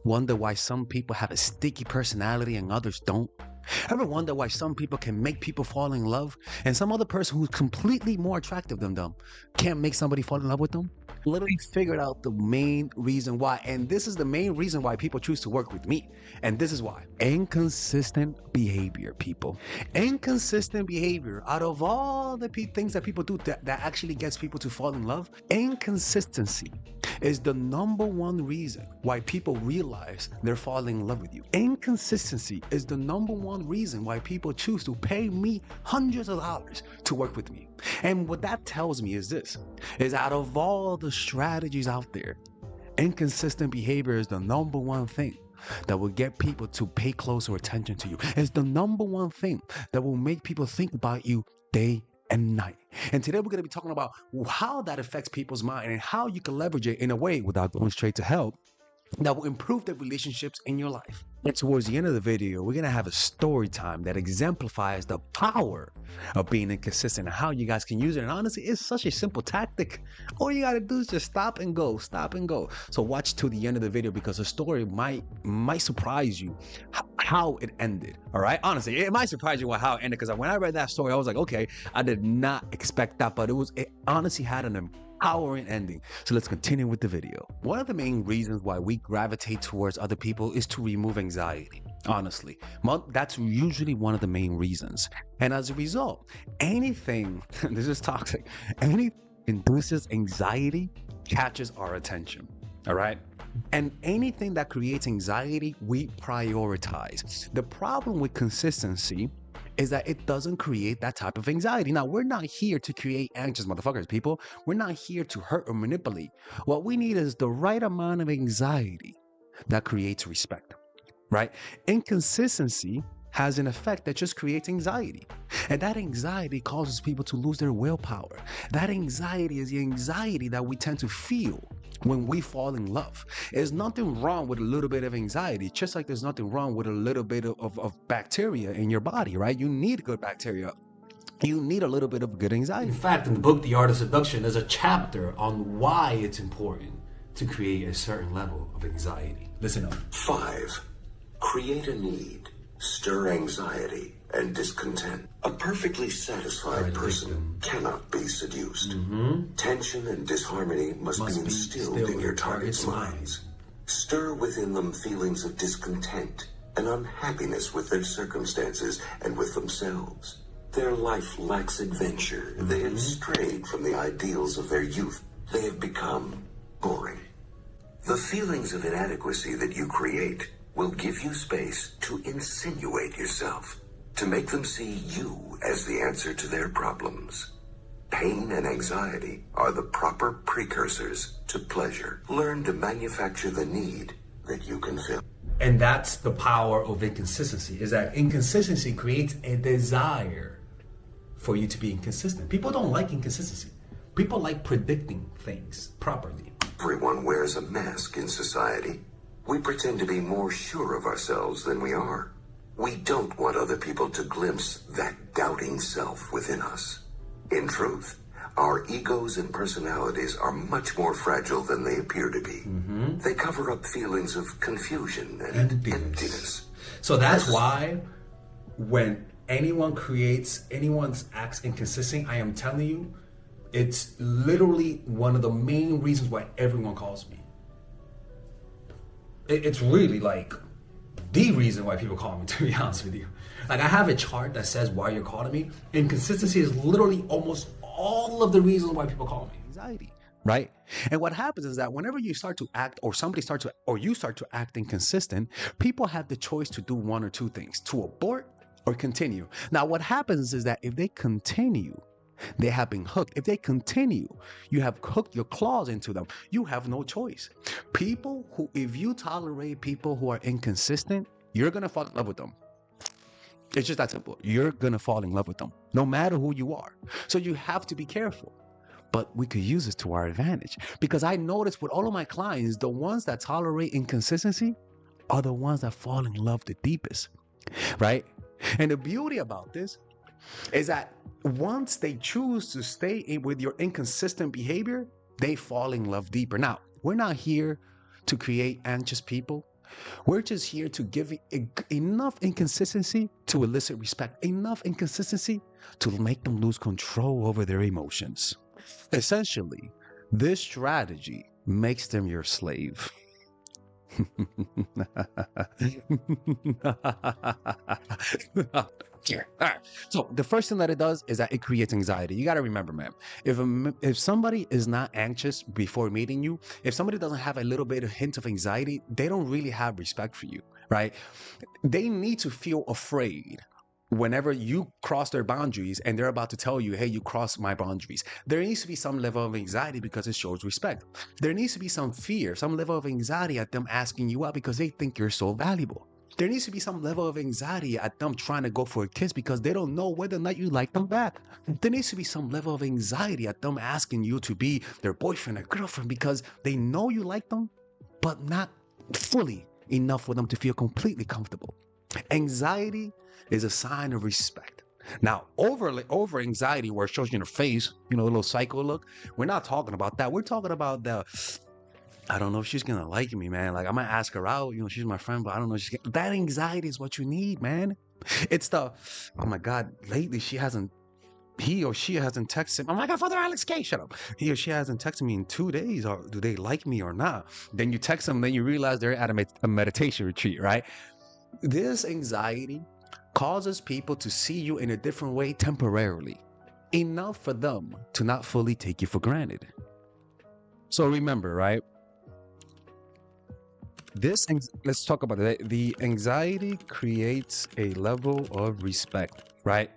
Wonder why some people have a sticky personality and others don't? Ever wonder why some people can make people fall in love and some other person who's completely more attractive than them can't make somebody fall in love with them? Literally figured out the main reason why. And this is the main reason why people choose to work with me. And this is why. Inconsistent behavior, people. Inconsistent behavior. Out of all the things that people do that actually gets people to fall in love, inconsistency is the number one reason why people realize they're falling in love with you. Inconsistency is the number one reason why people choose to pay me hundreds of dollars to work with me. And what that tells me is this, is out of all the strategies out there, inconsistent behavior is the number one thing that will get people to pay closer attention to you. It's the number one thing that will make people think about you day and night. And today we're going to be talking about how that affects people's mind and how you can leverage it in a way without going straight to hell that will improve the relationships in your life. And towards the end of the video, we're going to have a story time that exemplifies the power of being inconsistent and how you guys can use it. And honestly, it's such a simple tactic. All you got to do is just stop and go, stop and go. So watch till the end of the video because the story might surprise you how it ended. All right. Honestly, it might surprise you how it ended because when I read that story, I was like, okay, I did not expect that, but it honestly had an empowering ending. So let's continue with the video. One of the main reasons why we gravitate towards other people is to remove anxiety. Honestly, that's usually one of the main reasons. And as a result, anything, this is toxic, anything induces anxiety catches our attention. All right. And anything that creates anxiety, we prioritize. The problem with consistency is that it doesn't create that type of anxiety. Now, we're not here to create anxious motherfuckers, people. We're not here to hurt or manipulate. What we need is the right amount of anxiety that creates respect, right? Inconsistency has an effect that just creates anxiety. And that anxiety causes people to lose their willpower. That anxiety is the anxiety that we tend to feel when we fall in love. There's nothing wrong with a little bit of anxiety, just like there's nothing wrong with a little bit of bacteria in your body, right? You need good bacteria. You need a little bit of good anxiety. In fact, in the book, The Art of Seduction, there's a chapter on why it's important to create a certain level of anxiety. Listen up. 5. Create a need. Stir anxiety and discontent. A perfectly satisfied person cannot be seduced. Tension and disharmony must be instilled in your target's minds. Stir within them feelings of discontent and unhappiness with their circumstances and with themselves. Their life lacks adventure. They have strayed from the ideals of their youth. They have become boring. The feelings of inadequacy that you create will give you space to insinuate yourself, to make them see you as the answer to their problems. Pain and anxiety are the proper precursors to pleasure. Learn to manufacture the need that you can fill. And that's the power of inconsistency, is that inconsistency creates a desire for you to be inconsistent. People don't like inconsistency. People like predicting things properly. Everyone wears a mask in society. We pretend to be more sure of ourselves than we are. We don't want other people to glimpse that doubting self within us. In truth, our egos and personalities are much more fragile than they appear to be. They cover up feelings of confusion and emptiness. So that's why when anyone acts inconsistent, I am telling you, it's literally one of the main reasons why everyone calls me. It's really like the reason why people call me, to be honest with you. Like, I have a chart that says why you're calling me. Inconsistency is literally almost all of the reasons why people call me. Anxiety, right? And what happens is that whenever you start to act or you start to act inconsistent, people have the choice to do one or two things, to abort or continue. Now, what happens is that if they continue, they have been hooked. If they continue, you have hooked your claws into them. You have no choice. If you tolerate people who are inconsistent, you're going to fall in love with them. It's just that simple. You're going to fall in love with them, no matter who you are. So you have to be careful. But we could use this to our advantage because I noticed with all of my clients, the ones that tolerate inconsistency are the ones that fall in love the deepest, right? And the beauty about this is that once they choose to stay with your inconsistent behavior, they fall in love deeper. Now, we're not here to create anxious people. We're just here to give enough inconsistency to elicit respect, enough inconsistency to make them lose control over their emotions. Essentially, this strategy makes them your slave. Here. All right. So the first thing that it does is that it creates anxiety. You got to remember, man, if somebody is not anxious before meeting you, if somebody doesn't have a little bit of hint of anxiety, they don't really have respect for you, right? They need to feel afraid whenever you cross their boundaries and they're about to tell you, hey, you crossed my boundaries. There needs to be some level of anxiety because it shows respect. There needs to be some fear, some level of anxiety at them asking you out because they think you're so valuable. There needs to be some level of anxiety at them trying to go for a kiss because they don't know whether or not you like them back. There needs to be some level of anxiety at them asking you to be their boyfriend or girlfriend because they know you like them, but not fully enough for them to feel completely comfortable. Anxiety is a sign of respect. Now, over anxiety where it shows you in the face, a little psycho look, we're not talking about that. We're talking about I don't know if she's gonna like me, man. Like I might ask her out, she's my friend, but I don't know if that anxiety is what you need, man. It's oh my God, lately he or she hasn't texted. Oh my God, Father Alex K, shut up. He or she hasn't texted me in 2 days. Or do they like me or not? Then you text them, then you realize they're at a meditation retreat, right? This anxiety causes people to see you in a different way temporarily, enough for them to not fully take you for granted. So remember, right? Let's talk about it. The anxiety creates a level of respect, right?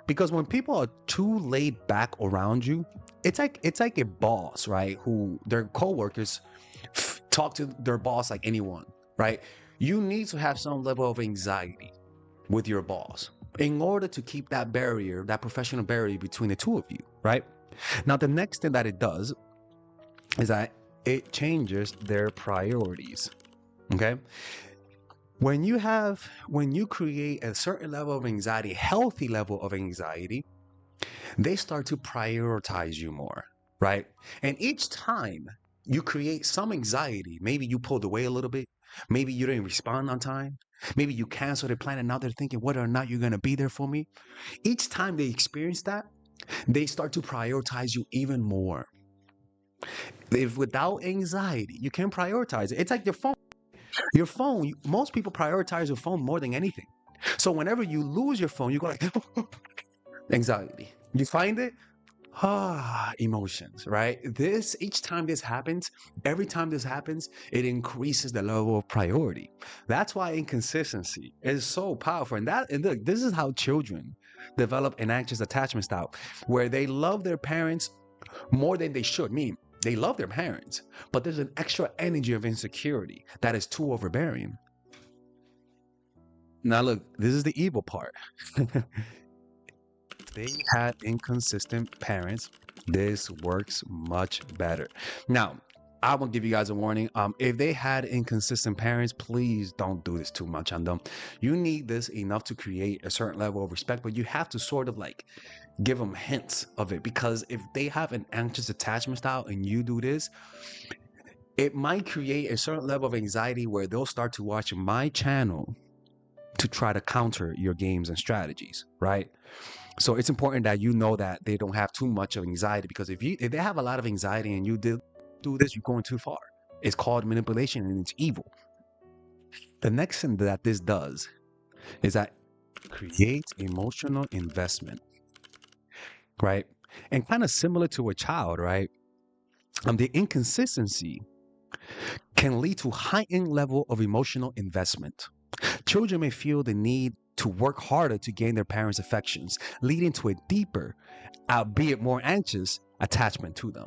Because when people are too laid back around you, it's like a boss, right? Who their coworkers talk to their boss like anyone, right? You need to have some level of anxiety with your boss in order to keep that barrier, that professional barrier between the two of you, right? Now, the next thing that it does is that it changes their priorities. Okay. When you create a certain level of anxiety, healthy level of anxiety, they start to prioritize you more, right? And each time you create some anxiety, maybe you pulled away a little bit, maybe you didn't respond on time, maybe you canceled a plan and now they're thinking whether or not you're going to be there for me. Each time they experience that, they start to prioritize you even more. If without anxiety, you can prioritize it. It's like your phone. Your phone, most people prioritize your phone more than anything. So whenever you lose your phone, you go like, anxiety. You find it? Emotions, right? Each time this happens, every time this happens, it increases the level of priority. That's why inconsistency is so powerful. And look, this is how children develop an anxious attachment style, where they love their parents more than they should. Mean they love their parents, but there's an extra energy of insecurity that is too overbearing. Now, look, this is the evil part. They had inconsistent parents. This works much better. Now, I will give you guys a warning. If they had inconsistent parents, please don't do this too much on them. You need this enough to create a certain level of respect, but you have to sort of like give them hints of it, because if they have an anxious attachment style and you do this, it might create a certain level of anxiety where they'll start to watch my channel to try to counter your games and strategies, right? So it's important that you know that they don't have too much of anxiety, because if they have a lot of anxiety and you do this, you're going too far. It's called manipulation and it's evil. The next thing that this does is that it creates emotional investment, right? And kind of similar to a child, right? The inconsistency can lead to heightened level of emotional investment. Children may feel the need to work harder to gain their parents' affections, leading to a deeper, albeit more anxious, attachment to them.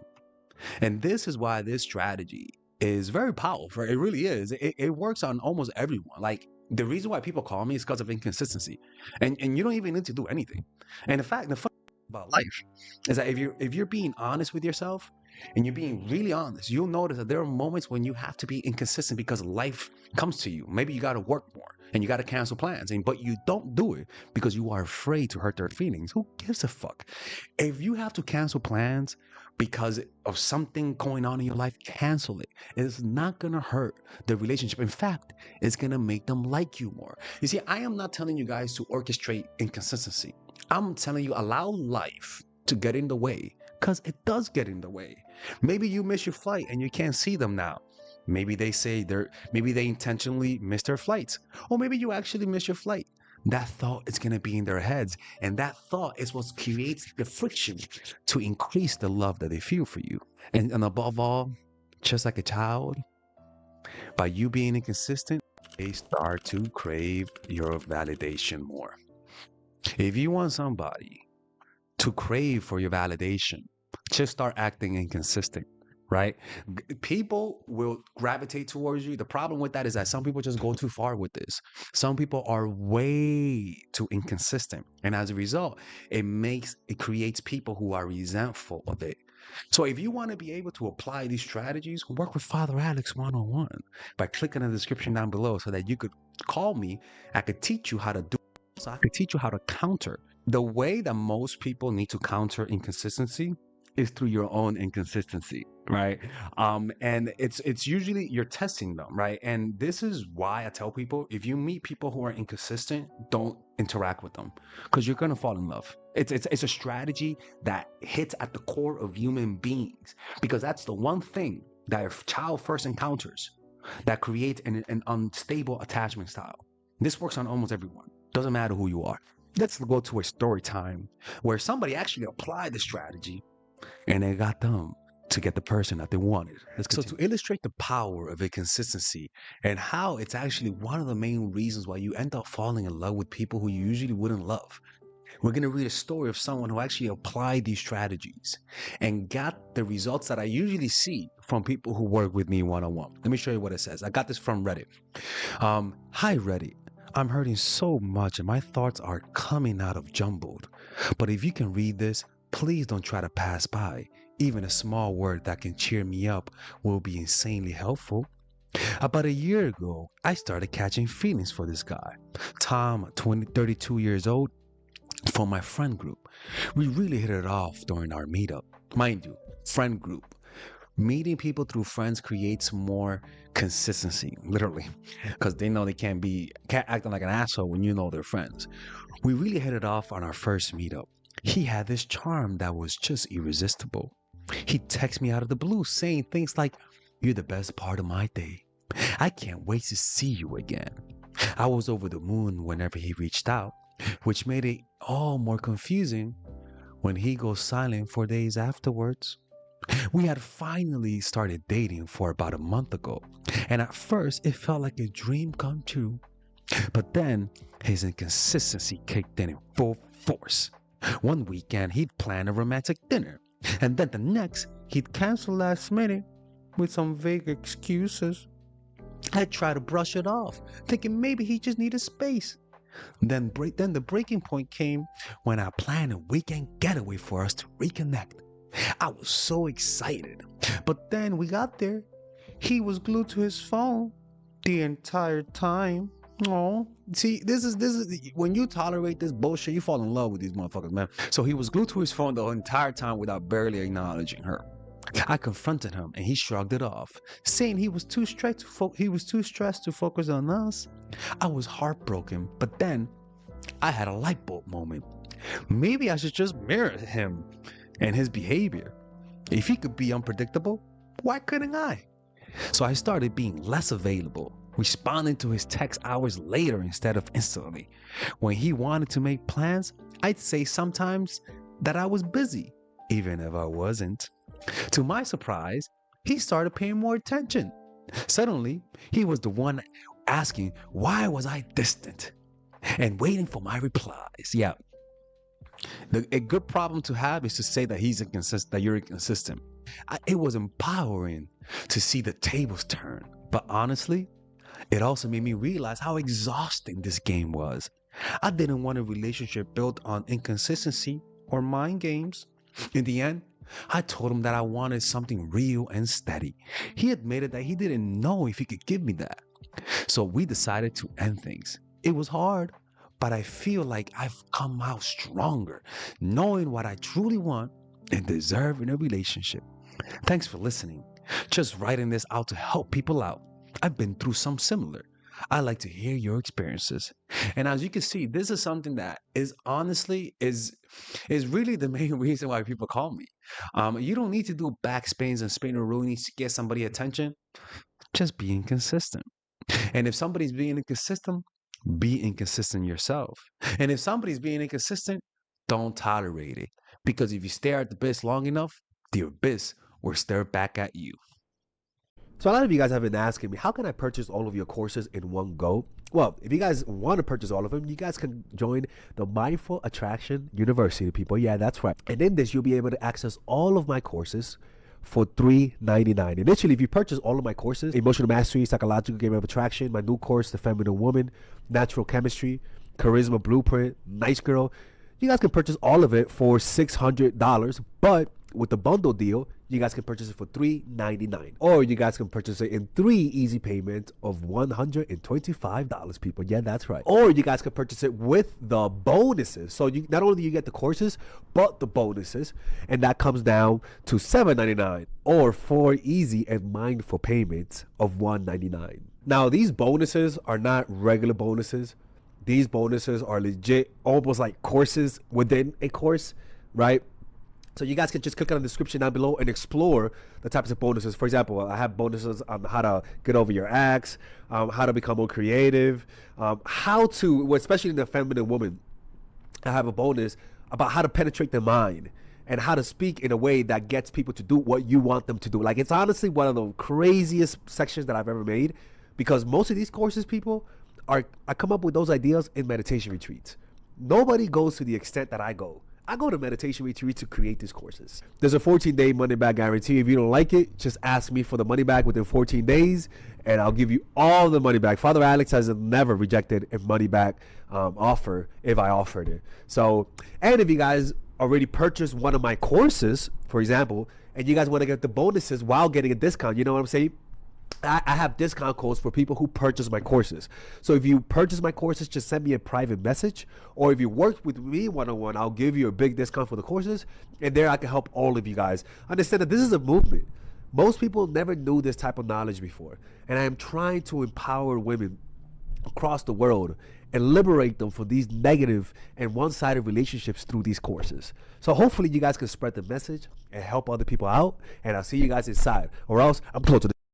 And this is why this strategy is very powerful. It really is. It works on almost everyone. Like, the reason why people call me is because of inconsistency. And you don't even need to do anything. And in fact, the fun about life is that if you're being honest with yourself, and you're being really honest, you'll notice that there are moments when you have to be inconsistent because life comes to you. Maybe you got to work more and you got to cancel plans, but you don't do it because you are afraid to hurt their feelings. Who gives a fuck? If you have to cancel plans because of something going on in your life, cancel it. It's not going to hurt the relationship. In fact, it's going to make them like you more. You see, I am not telling you guys to orchestrate inconsistency. I'm telling you, allow life to get in the way, because it does get in the way. Maybe you miss your flight and you can't see them now. Maybe they intentionally miss their flights, or maybe you actually miss your flight. That thought is going to be in their heads, and that thought is what creates the friction to increase the love that they feel for you. And above all, just like a child, by you being inconsistent, they start to crave your validation more. If you want somebody to crave for your validation, just start acting inconsistent, right? People will gravitate towards you. The problem with that is that some people just go too far with this. Some people are way too inconsistent. And as a result, it creates people who are resentful of it. So if you want to be able to apply these strategies, work with Father Alex one-on-one by clicking in the description down below so that you could call me. I could teach you how to do it. So I could teach you how to counter. The way that most people need to counter inconsistency is through your own inconsistency, right? And it's usually you're testing them, right? And this is why I tell people, if you meet people who are inconsistent, don't interact with them, because you're gonna fall in love. It's a strategy that hits at the core of human beings, because that's the one thing that a child first encounters that creates an unstable attachment style. This works on almost everyone. Doesn't matter who you are. Let's go to a story time where somebody actually applied the strategy and it got them to get the person that they wanted. So to illustrate the power of inconsistency and how it's actually one of the main reasons why you end up falling in love with people who you usually wouldn't love, we're going to read a story of someone who actually applied these strategies and got the results that I usually see from people who work with me one-on-one. Let me show you what it says. I got this from Reddit. Hi, Reddit. I'm hurting so much and my thoughts are coming out of jumbled. But if you can read this, please don't try to pass by. Even a small word that can cheer me up will be insanely helpful. About a year ago, I started catching feelings for this guy, Tom, 32 years old, from my friend group. We really hit it off during our meetup. Mind you, friend group. Meeting people through friends creates more consistency, literally, because they know they can't act like an asshole when you know they're friends. We really hit it off on our first meetup. He had this charm that was just irresistible. He'd text me out of the blue saying things like, "You're the best part of my day. I can't wait to see you again." I was over the moon whenever he reached out, which made it all more confusing when he goes silent for days afterwards. We had finally started dating for about a month ago, and at first it felt like a dream come true. But then his inconsistency kicked in full force. One weekend he'd plan a romantic dinner, and then the next he'd cancel last minute with some vague excuses. I tried to brush it off, thinking maybe he just needed space. Then the breaking point came when I planned a weekend getaway for us to reconnect. I was so excited, but then we got there. He was glued to his phone the entire time. Oh, see, this is when you tolerate this bullshit, you fall in love with these motherfuckers, man. So he was glued to his phone the entire time without barely acknowledging her. I confronted him and he shrugged it off, saying he was too stressed to focus on us. I was heartbroken, but then I had a light bulb moment. Maybe I should just mirror him and his behavior. If he could be unpredictable, why couldn't I? So I started being less available, responding to his text hours later instead of instantly. When he wanted to make plans, I'd say sometimes that I was busy, even if I wasn't. To my surprise, he started paying more attention. Suddenly, he was the one asking why was I distant and waiting for my replies. Yeah. A good problem to have is to say that you're inconsistent. It was empowering to see the tables turn, but honestly, it also made me realize how exhausting this game was. I didn't want a relationship built on inconsistency or mind games. In the end, I told him that I wanted something real and steady. He admitted that he didn't know if he could give me that. So we decided to end things. It was hard, but I feel like I've come out stronger, knowing what I truly want and deserve in a relationship. Thanks for listening. Just writing this out to help people out. I've been through some similar. I like to hear your experiences. And as you can see, this is something that is honestly is really the main reason why people call me. You don't need to do backspins and spin roonies to get somebody attention. Just be inconsistent. And if somebody's being inconsistent, be inconsistent yourself. And if somebody's being inconsistent, don't tolerate it. Because if you stare at the abyss long enough, the abyss will stare back at you. So a lot of you guys have been asking me, how can I purchase all of your courses in one go? Well, if you guys want to purchase all of them, you guys can join the Mindful Attraction University, people. Yeah, that's right. And in this, you'll be able to access all of my courses for $3.99. Initially, if you purchase all of my courses, Emotional Mastery, Psychological Game of Attraction, my new course, The Feminine Woman, Natural Chemistry, Charisma Blueprint, Nice Girl, you guys can purchase all of it for $600, but with the bundle deal, you guys can purchase it for $3.99. Or you guys can purchase it in 3 easy payments of $125, people. Yeah, that's right. Or you guys can purchase it with the bonuses. So you not only do you get the courses, but the bonuses. And that comes down to $7.99 or 4 easy and mindful payments of $199. Now, these bonuses are not regular bonuses. These bonuses are legit, almost like courses within a course, right? So you guys can just click on the description down below and explore the types of bonuses. For example, I have bonuses on how to get over your ex, how to become more creative, how to, well, especially in the feminine woman, I have a bonus about how to penetrate the mind and how to speak in a way that gets people to do what you want them to do. Like, it's honestly one of the craziest sections that I've ever made, because most of these courses, people, I come up with those ideas in meditation retreats. Nobody goes to the extent that I go. I go to meditation retreats to create these courses. There's a 14-day money back guarantee. If you don't like it, just ask me for the money back within 14 days, and I'll give you all the money back. Father Alex has never rejected a money back offer if I offered it. So, and if you guys already purchased one of my courses, for example, and you guys want to get the bonuses while getting a discount, you know what I'm saying? I have discount codes for people who purchase my courses. So if you purchase my courses, just send me a private message. Or if you work with me one-on-one, I'll give you a big discount for the courses. And there I can help all of you guys understand that this is a movement. Most people never knew this type of knowledge before. And I am trying to empower women across the world and liberate them from these negative and one-sided relationships through these courses. So hopefully you guys can spread the message and help other people out. And I'll see you guys inside. Or else I'm close to the